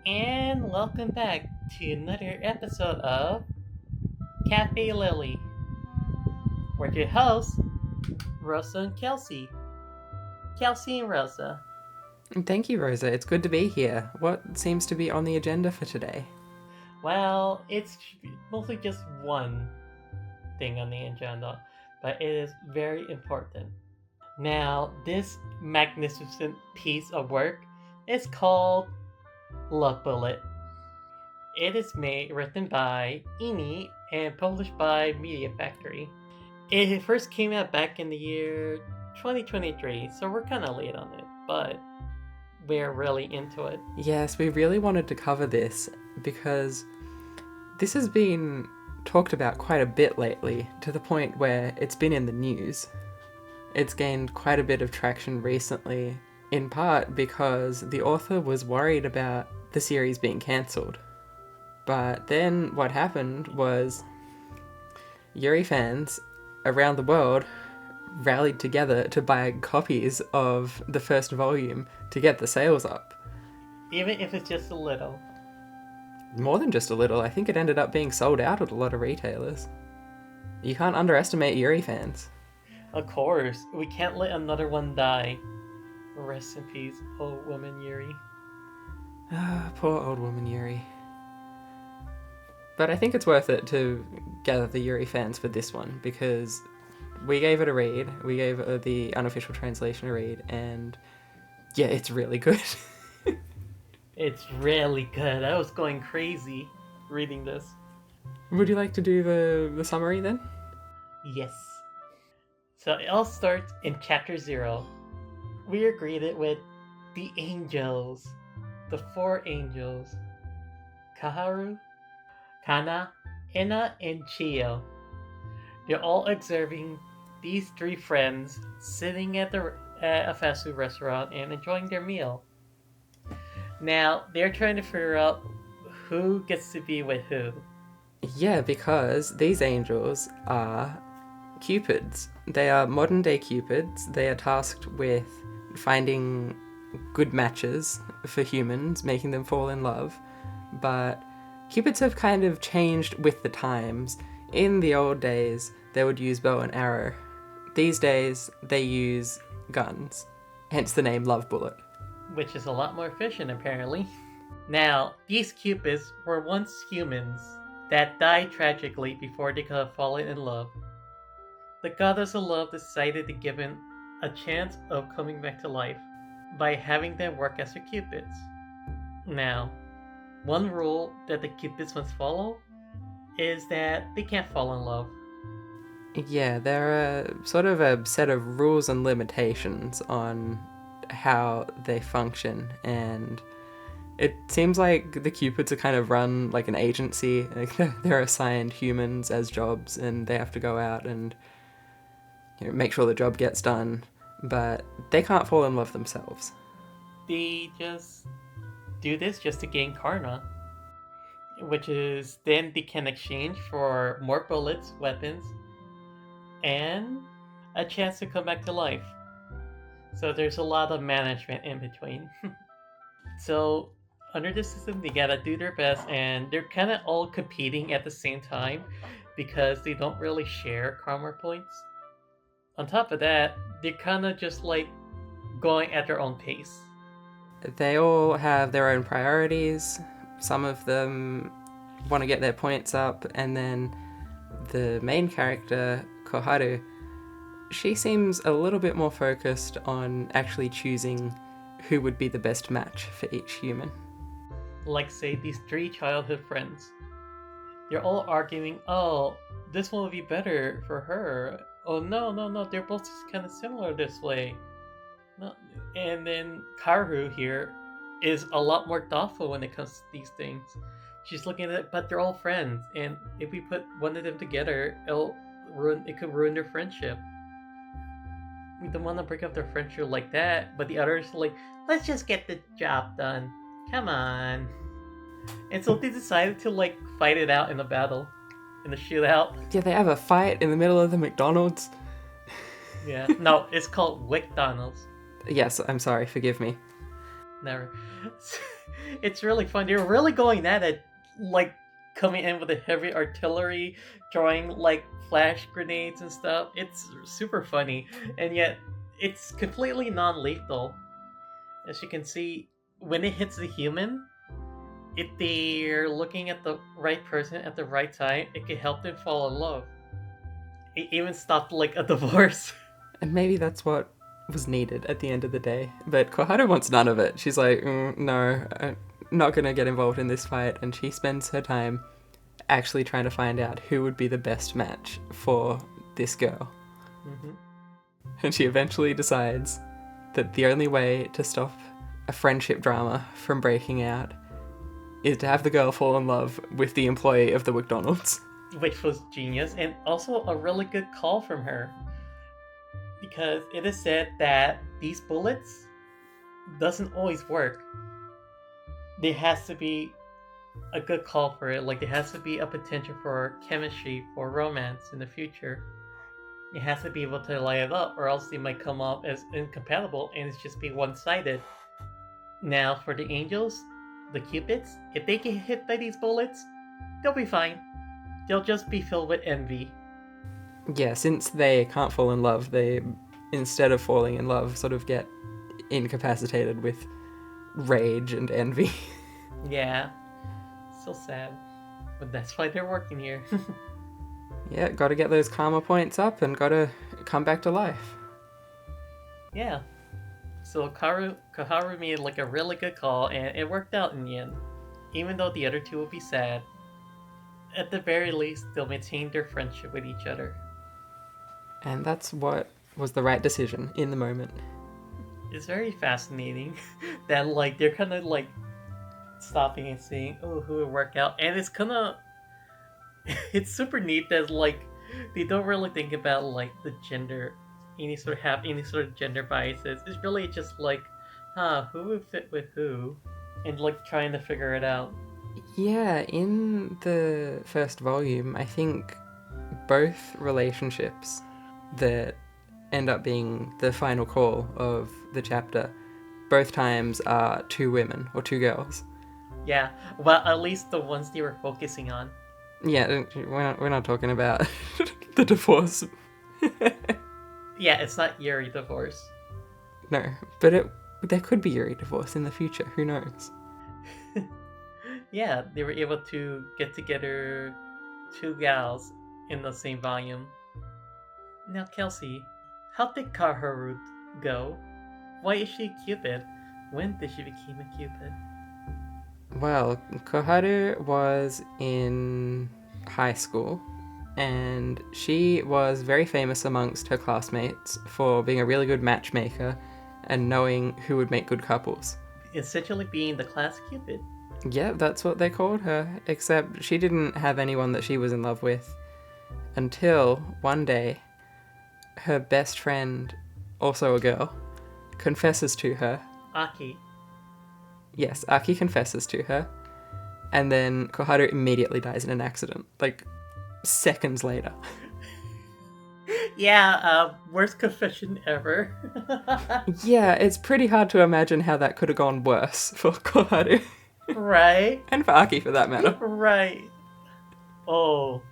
And welcome back to another episode of Cafe Lily. We're your hosts, Rosa and Kelsey. Kelsey and Rosa. Thank you, Rosa. It's good to be here. What seems to be on the agenda for today? Well, it's mostly just one thing on the agenda, but it is very important. Now, this magnificent piece of work is called Love Bullet. It is written by inee and published by Media Factory. It first came out back in the year 2023, so we're kind of late on it, but we're really into it. Yes, we really wanted to cover this because this has been talked about quite a bit lately, to the point where it's been in the news. It's gained quite a bit of traction recently, in part because the author was worried about the series being cancelled. But then what happened was Yuri fans around the world rallied together to buy copies of the first volume to get the sales up. Even if it's just a little. More than just a little. I think it ended up being sold out at a lot of retailers. You can't underestimate Yuri fans. Of course, we can't let another one die. Rest in peace, old woman Yuri. Poor old woman Yuri. But I think it's worth it to gather the Yuri fans for this one, because we gave it a read. We gave the unofficial translation a read, and yeah, it's really good. It's really good. I was going crazy reading this. Would you like to do the summary then? Yes. So it all starts in chapter 0. We are greeted with the angels. The 4 angels. Kaharu, Kana, Ina, and Chio. They're all observing these 3 friends sitting at a fast food restaurant and enjoying their meal. Now, they're trying to figure out who gets to be with who. Yeah, because these angels are cupids. They are modern day cupids. They are tasked with finding good matches for humans, making them fall in love. But cupids have kind of changed with the times. In the old days, they would use bow and arrow. These days, they use guns, hence the name Love Bullet. Which is a lot more efficient, apparently. Now, these cupids were once humans that died tragically before they could have fallen in love. The goddess of love decided to give them a chance of coming back to life by having them work as their cupids. Now, one rule that the cupids must follow is that they can't fall in love. Yeah, there are sort of a set of rules and limitations on how they function, and it seems like the cupids are kind of run like an agency. Like they're assigned humans as jobs, and they have to go out and make sure the job gets done, but they can't fall in love themselves. They just do this just to gain karma, which is then they can exchange for more bullets, weapons, and a chance to come back to life. So there's a lot of management in between. So under the system, they gotta do their best, and they're kind of all competing at the same time because they don't really share karma points. On top of that, they're kind of just like going at their own pace. They all have their own priorities. Some of them want to get their points up, and then the main character, Koharu, she seems a little bit more focused on actually choosing who would be the best match for each human. Like, say, these 3 childhood friends. They're all arguing, oh, this one would be better for her. Oh, no, they're both kind of similar this way. No. And then Karu here is a lot more thoughtful when it comes to these things. She's looking at it, but they're all friends, and if we put one of them together, it could ruin their friendship. We don't want to break up their friendship like that, but the others are like, let's just get the job done. Come on. And so they decided to like fight it out in a battle, in a shootout. Yeah, they have a fight in the middle of the McDonald's. Yeah, no, it's called WickDonald's. Yes, I'm sorry, forgive me. Never. It's really fun. They're really going at it, like coming in with a heavy artillery, throwing like flash grenades and stuff. It's super funny, and yet it's completely non-lethal. As you can see, when it hits the human, if they're looking at the right person at the right time, it can help them fall in love. It even stopped like a divorce. And maybe that's what was needed at the end of the day. But Koharu wants none of it. She's like, no, I'm not going to get involved in this fight. And she spends her time actually trying to find out who would be the best match for this girl. Mm-hmm. And she eventually decides that the only way to stop a friendship drama from breaking out is to have the girl fall in love with the employee of the McDonald's. Which was genius, and also a really good call from her. Because it is said that these bullets doesn't always work. There has to be a good call for it. Like, there has to be a potential for chemistry, for romance in the future. It has to be able to light it up, or else they might come off as incompatible and it's just be one-sided. Now, for the angels, the cupids, if they get hit by these bullets, they'll be fine. They'll just be filled with envy. Yeah, since they can't fall in love, they, instead of falling in love, sort of get incapacitated with rage and envy. Yeah. So sad. But that's why they're working here. Yeah, gotta get those karma points up and gotta come back to life. Yeah. So Koharu made like a really good call, and it worked out in the end. Even though the other two will be sad, at the very least, they'll maintain their friendship with each other. And that's what was the right decision in the moment. It's very fascinating that like they're kind of like stopping and saying, "Oh, who would work out?" And it's kind of it's super neat that like they don't really think about like the gender, any sort of gender biases. It's really just like, who would fit with who, and like trying to figure it out. Yeah, in the first volume, I think both relationships that end up being the final call of the chapter, both times are two women or two girls. Yeah, well, at least the ones they were focusing on. Yeah, we're not talking about the divorce. Yeah, it's not Yuri divorce. No, but there could be Yuri divorce in the future. Who knows? Yeah, they were able to get together two gals in the same volume. Now, Kelsey, how did Kaharu go? Why is she a Cupid? When did she become a Cupid? Well, Koharu was in high school, and she was very famous amongst her classmates for being a really good matchmaker and knowing who would make good couples. Essentially being the class Cupid. Yeah, that's what they called her, except she didn't have anyone that she was in love with until one day her best friend, also a girl, confesses to her. Aki. Yes, Aki confesses to her, and then Koharu immediately dies in an accident, like seconds later. Yeah, worst confession ever. Yeah, it's pretty hard to imagine how that could have gone worse for Koharu. Right? And for Aki, for that matter. Right. Oh.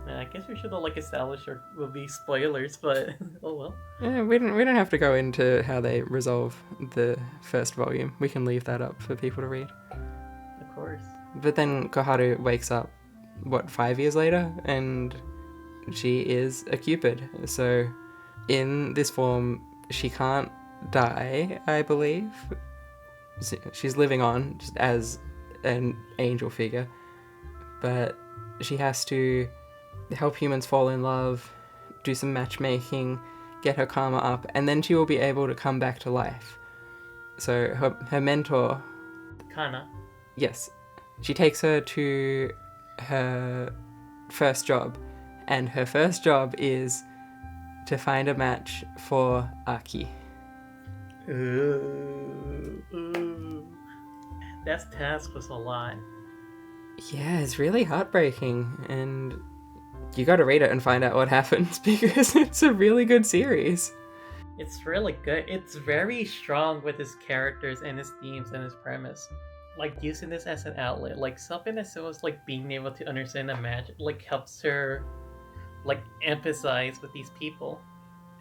Man, I guess we should have like established or will be spoilers, but oh well. Yeah, we don't have to go into how they resolve the first volume. We can leave that up for people to read. Of course. But then Koharu wakes up, 5 years later? And she is a Cupid. So in this form, she can't die, I believe. She's living on just as an angel figure. But she has to help humans fall in love, do some matchmaking, get her karma up, and then she will be able to come back to life. So her mentor... Kana. Yes. She takes her to her first job, and her first job is to find a match for Aki. Ooh. That task was a lot. Yeah, it's really heartbreaking, and you gotta read it and find out what happens, because it's a really good series. It's really good. It's very strong with his characters and his themes and his premise. Like using this as an outlet, like something as simple as like being able to understand the magic, like helps her like empathize with these people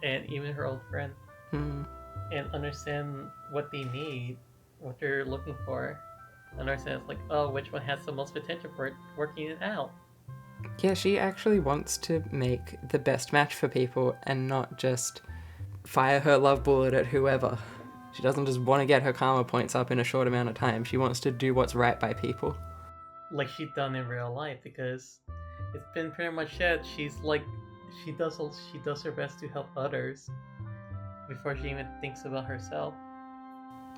and even her old friend Hmm. and understand what they need, what they're looking for. Understand like, oh, which one has the most potential for it, working it out. Yeah, she actually wants to make the best match for people and not just fire her love bullet at whoever. She doesn't just want to get her karma points up in a short amount of time. She wants to do what's right by people. Like she's done in real life, because it's been pretty much said she's like she does her best to help others before she even thinks about herself.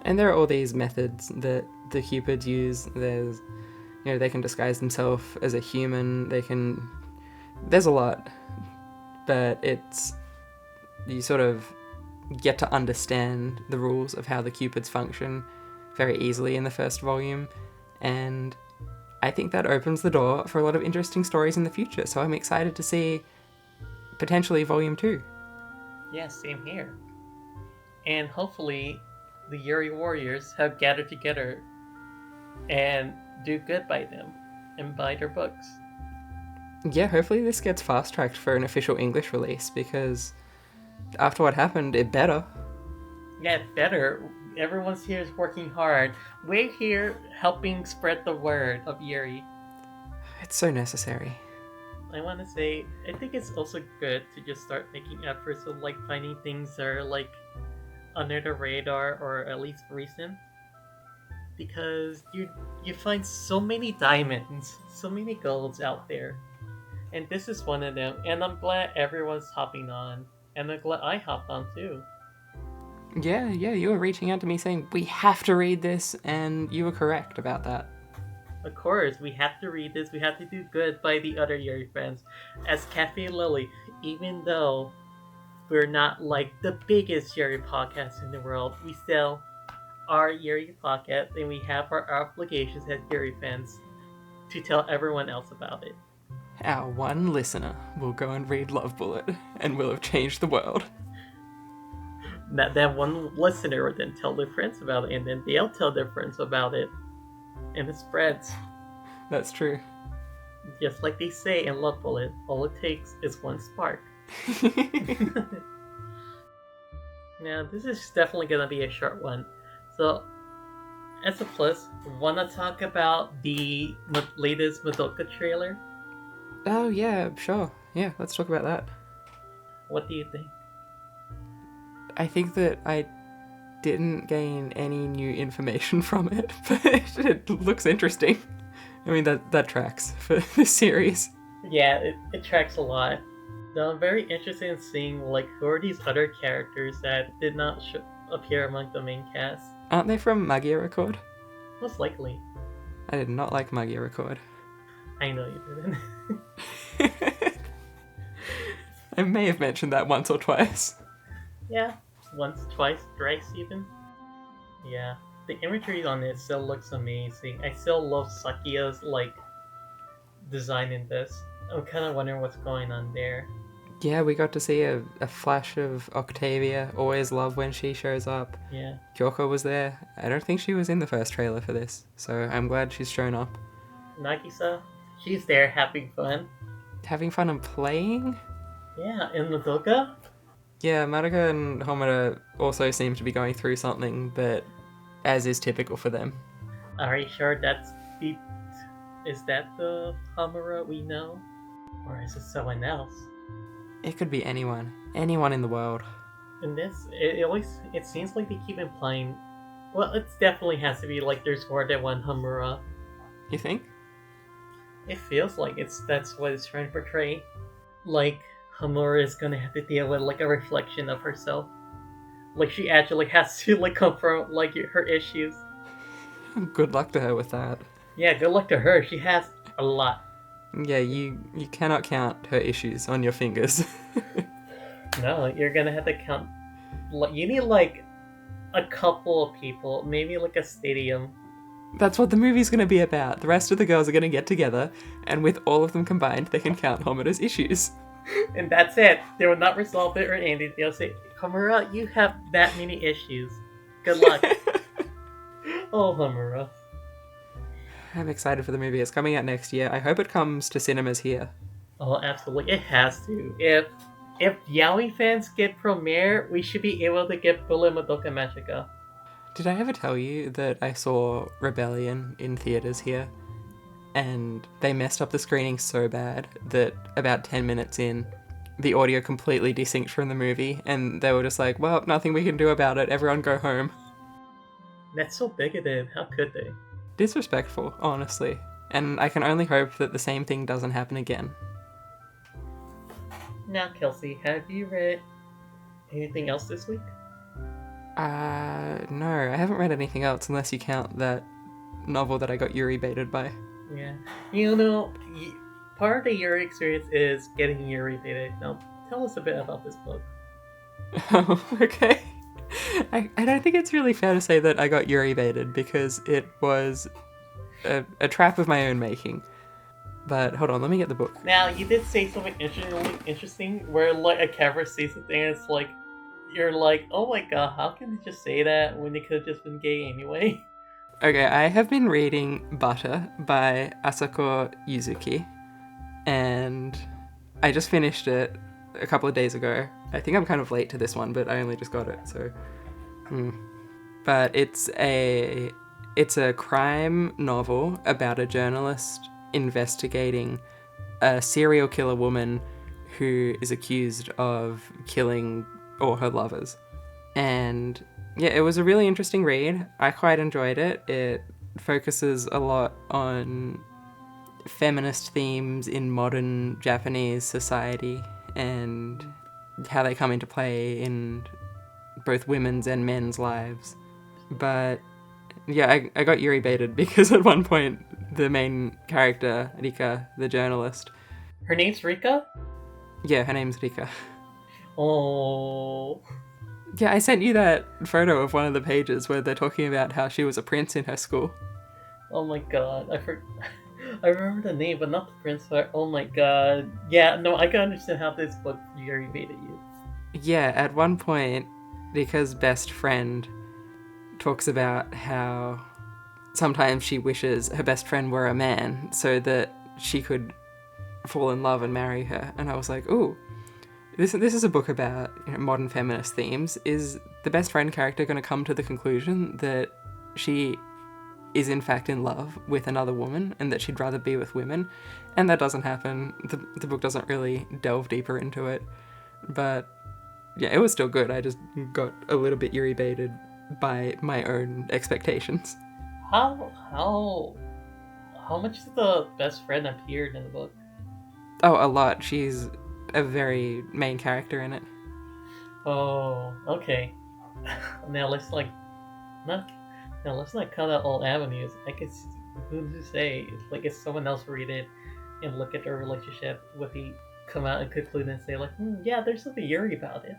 And there are all these methods that the Cupids use. There's, they can disguise themselves as a human. There's a lot, but you sort of get to understand the rules of how the Cupids function very easily in the first volume, and I think that opens the door for a lot of interesting stories in the future. So I'm excited to see potentially volume 2. Yeah, same here. And hopefully the Yuri warriors have gathered together and do good by them and buy their books. Yeah, hopefully this gets fast-tracked for an official English release, because after what happened, it better. Yeah, better. Everyone's here is working hard. We're here helping spread the word of Yuri. It's so necessary. I want to say, I think it's also good to just start making efforts of like finding things that are like under the radar or at least recent, because you find so many diamonds, so many golds out there, and this is one of them. And I'm glad everyone's hopping on, and I'm glad I hopped on too. Yeah, you were reaching out to me saying, we have to read this, and you were correct about that. Of course, we have to read this. We have to do good by the other Yuri fans. As Café Lily, even though we're not like the biggest Yuri podcast in the world, we still are Yuri podcast, and we have our obligations as Yuri fans to tell everyone else about it. Our one listener will go and read Love Bullet, and will have changed the world. That one listener will then tell their friends about it, and then they'll tell their friends about it, and it spreads. That's true. Just like they say in Love Bullet, all it takes is one spark. Now, this is definitely gonna be a short one. So, as a plus, wanna talk about the latest Madoka trailer? Oh, yeah, sure. Yeah, let's talk about that. What do you think? I think that I didn't gain any new information from it, but it looks interesting. I mean, that tracks for this series. Yeah, it tracks a lot. Now, I'm very interested in seeing like who are these other characters that did not appear among the main cast. Aren't they from Magia Record? Most likely. I did not like Magia Record. I know you didn't. I may have mentioned that once or twice. Yeah, once, twice, thrice even. Yeah, the imagery on it still looks amazing. I still love Sakia's like design in this. I'm kind of wondering what's going on there. Yeah, we got to see a flash of Octavia. Always love when she shows up. Yeah. Kyoko was there. I don't think she was in the first trailer for this, so I'm glad she's shown up. Nagisa, she's there having fun. Having fun and playing? Yeah, in Madoka? Yeah, Madoka and Homura also seem to be going through something, but as is typical for them. Are you sure is that the Homura we know? Or is it someone else? It could be anyone. Anyone in the world. In this, it seems like they keep implying. Well, it definitely has to be like there's more than one Homura. You think? It feels like that's what it's trying to portray. Like Homura is gonna have to deal with like a reflection of herself. Like she actually has to like confront like her issues. Good luck to her with that. Yeah, good luck to her. She has a lot. Yeah, you cannot count her issues on your fingers. No, you're gonna have to count. You need like a couple of people, maybe like a stadium. That's what the movie's going to be about. The rest of the girls are going to get together, and with all of them combined, they can count Homura's issues. And that's it. They will not resolve it or anything. They'll say, Homura, you have that many issues. Good luck. Oh, Homura. I'm excited for the movie. It's coming out next year. I hope it comes to cinemas here. Oh, absolutely. It has to. If Yaoi fans get Premiere, we should be able to get Puella Madoka Magica. Did I ever tell you that I saw Rebellion in theaters here? And they messed up the screening so bad that about 10 minutes in, the audio completely desynced from the movie, and they were just like, well, nothing we can do about it, everyone go home. That's so bigoted. How could they? Disrespectful, honestly. And I can only hope that the same thing doesn't happen again. Now, Kelsey, have you read anything else this week? No, I haven't read anything else unless you count that novel that I got Yuri baited by. Yeah. You know, part of the Yuri experience is getting Yuri baited. Now, tell us a bit about this book. Oh, okay. I don't think it's really fair to say that I got Yuri baited because it was a trap of my own making. But hold on, let me get the book. Now, you did say something interesting where like a camera sees something and it's like, you're like, oh my god, how can they just say that when they could have just been gay anyway? Okay, I have been reading Butter by Asako Yuzuki, and I just finished it a couple of days ago. I think I'm kind of late to this one, but I only just got it, so... But it's a crime novel about a journalist investigating a serial killer woman who is accused of killing all her lovers. And yeah, it was a really interesting read. I quite enjoyed it. It focuses a lot on feminist themes in modern Japanese society and how they come into play in both women's and men's lives. But yeah, I got Yuri baited because at one point the main character, Rika, the journalist... Her name's Rika? Yeah, her name's Rika. Oh... Yeah, I sent you that photo of one of the pages where they're talking about how she was a prince in her school. Oh my god, I remember the name, but not the prince part. Oh my god. Yeah, no, I can understand how this book Yuri baited you. Yeah, at one point, Rika's best friend talks about how sometimes she wishes her best friend were a man so that she could fall in love and marry her. And I was like, ooh. This is a book about modern feminist themes. Is the best friend character going to come to the conclusion that she is in fact in love with another woman and that she'd rather be with women? And that doesn't happen. The book doesn't really delve deeper into it. But yeah, it was still good. I just got a little bit Yuri baited by my own expectations. How much did the best friend appeared in the book? Oh, a lot. She's a very main character in it. Oh, okay. Now let's not cut out all avenues. I guess who's to say? It's like if someone else read it and look at their relationship, would he come out and conclude and say like, yeah, there's something Yuri about it?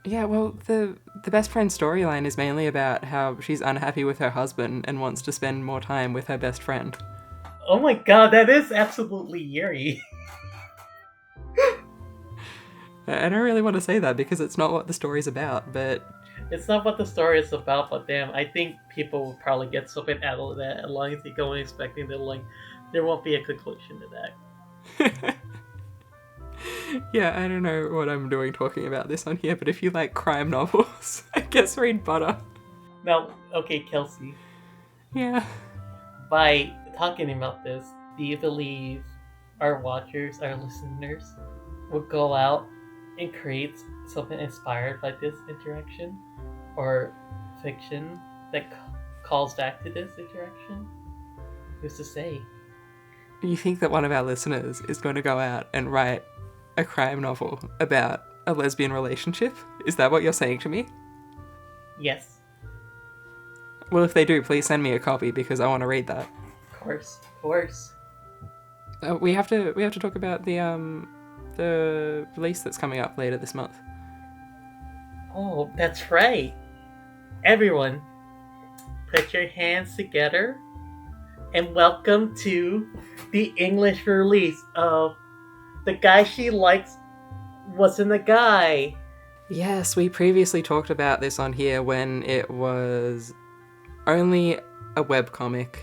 Yeah, well, the best friend storyline is mainly about how she's unhappy with her husband and wants to spend more time with her best friend. Oh my god, that is absolutely Yuri. I don't really want to say that because it's not what the story's about, but... It's not what the story is about, but damn, I think people will probably get something out of that as long as they go in expecting that, like, there won't be a conclusion to that. Yeah, I don't know what I'm doing talking about this on here, but if you like crime novels, I guess read Butter. Now, okay, Kelsey. Yeah. By talking about this, do you believe our watchers, our listeners, will go out and create something inspired by this interaction? Or fiction that calls back to this interaction? Who's to say? You think that one of our listeners is going to go out and write a crime novel about a lesbian relationship? Is that what you're saying to me? Yes. Well, if they do, please send me a copy because I want to read that. Of course. We have to talk about the release that's coming up later this month. Oh, that's right. Everyone, put your hands together and welcome to the English release of The Guy She Likes Wasn't a Guy. Yes, we previously talked about this on here when it was only a webcomic,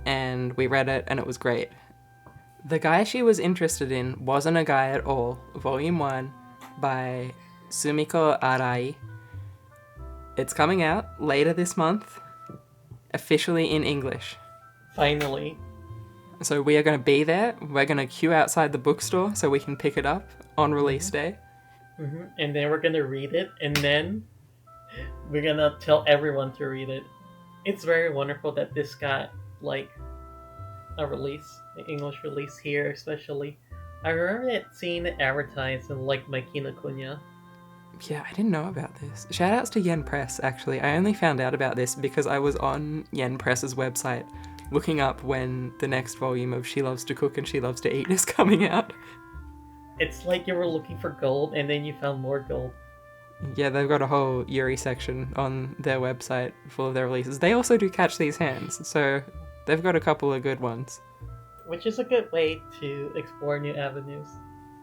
and we read it and it was great. The guy she was interested in wasn't a guy at all. Volume 1 by Sumiko Arai. It's coming out later this month, officially in English. Finally. So we are going to be there. We're going to queue outside the bookstore so we can pick it up on release day. Mm-hmm. And then we're gonna read it, and then we're gonna tell everyone to read it. It's very wonderful that this got, like, a release, an English release here, especially. I remember seeing it advertised in, like, my Kinokuniya. Yeah, I didn't know about this. Shoutouts to Yen Press, actually. I only found out about this because I was on Yen Press's website looking up when the next volume of She Loves to Cook and She Loves to Eat is coming out. It's like you were looking for gold, and then you found more gold. Yeah, they've got a whole Yuri section on their website full of their releases. They also do Catch These Hands, so they've got a couple of good ones. Which is a good way to explore new avenues.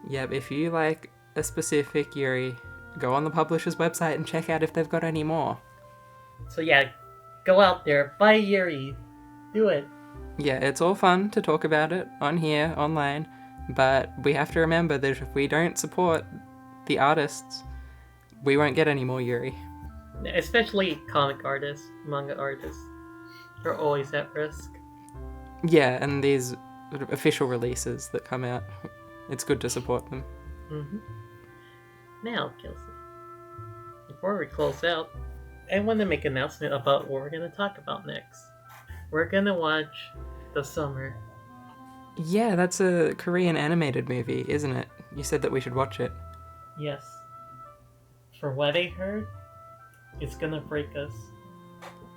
Yep, if you like a specific Yuri, go on the publisher's website and check out if they've got any more. So yeah, go out there, buy Yuri, do it. Yeah, it's all fun to talk about it on here, online, but we have to remember that if we don't support the artists, we won't get any more Yuri. Especially comic artists, manga artists. They're always at risk. Yeah, and these official releases that come out, it's good to support them. Mm-hmm. Now, Kelsey, before we close out, I want to make an announcement about what we're going to talk about next. We're going to watch The Summer. Yeah, that's a Korean animated movie, isn't it? You said that we should watch it. Yes. For what I heard, it's going to break us.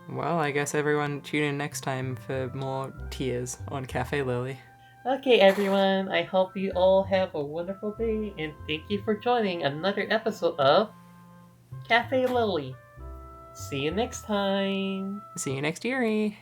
Well, I guess everyone tune in next time for more tears on Café Lily. Okay, everyone, I hope you all have a wonderful day, and thank you for joining another episode of Café Lily. See you next time. See you next Yuri.